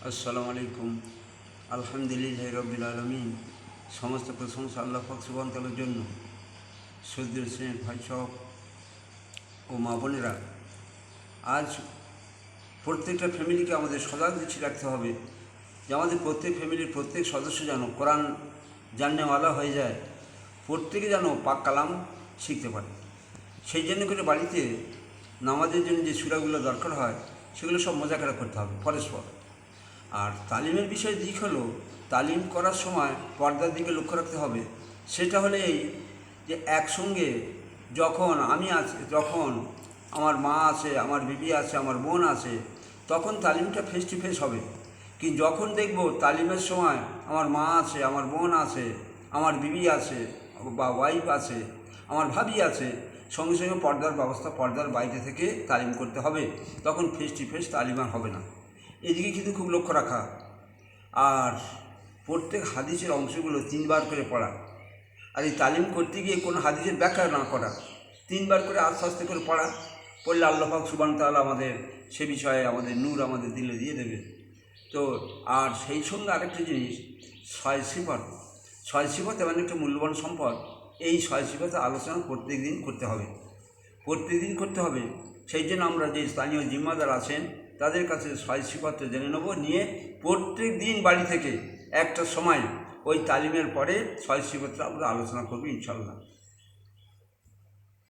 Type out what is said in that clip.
আসসালামু আলাইকুম। আলহামদুলিল্লাহ রব্বিল আলমিন। সমস্ত প্রশংসা আল্লাহ পাক সুবহান তাআলার জন্য। শ্রদ্ধেয় স্নেহ ভাই সব ও মা বোনেরা, আজ প্রত্যেকটা ফ্যামিলিকে আমাদের সজাগ দৃষ্টি রাখতে হবে যে আমাদের প্রত্যেক ফ্যামিলির প্রত্যেক সদস্য যেন কোরআন জাননেওয়ালা হয়ে যায়, প্রত্যেকে যেন পাক কালাম শিখতে পারে। সেই জন্য করে বাড়িতে নামাজের জন্য যে সূরাগুলো দরকার হয় সেগুলো সব মোজাকেরা করতে হবে পরস্পর। আর তালিমের বিষয় দিক হলো, তালিম করার সময় পর্দার দিকে লক্ষ্য রাখতে হবে। সেটা হলে এই যে একসঙ্গে যখন আমি আছি, যখন আমার মা আছে, আমার বিবি আছে, আমার বোন আছে, তখন তালিমটা ফেস টু ফেস হবে। কিন্তু যখন দেখব তালিমের সময় আমার মা আছে, আমার বোন আছে, আমার বিবি আছে বা ওয়াইফ আছে, আমার ভাবি আছে, সঙ্গে সঙ্গে পর্দার ব্যবস্থা, পর্দার বাইরে থেকে তালিম করতে হবে, তখন ফেস টু ফেস তালিম আর হবে না। এদিকে কিন্তু খুব লক্ষ্য রাখা। আর প্রত্যেক হাদিসের অংশগুলো 3বার করে পড়া। আর এই তালিম করতে গিয়ে কোনো হাদিসের ব্যাখ্যা না করা, 3বার করে আস্তে আস্তে করে পড়া। পড়লে আল্লাহ পাক সুবহান তাআলা আমাদের সে বিষয়ে আমাদের নূর আমাদের দিলে দিয়ে দেবে। তো আর সেই সঙ্গে আরেকটা জিনিস, 6 সিফাত। 6 সিফাত এমন একটা মূল্যবান সম্পদ। এই 6 সিফাতের আলোচনা প্রত্যেক দিন করতে হবে, প্রত্যেক দিন করতে হবে। সেই জন্য আমরা যে স্থানীয় জিম্মাদার আছেন তাদের কাছে 6 সিফাতটা জেনে নেব, নিয়ে প্রত্যেক দিন বাড়ি থেকে একটা সময় ওই তালিমের পরে 6 সিফাতটা আমরা আলোচনা করব ইনশাআল্লাহ।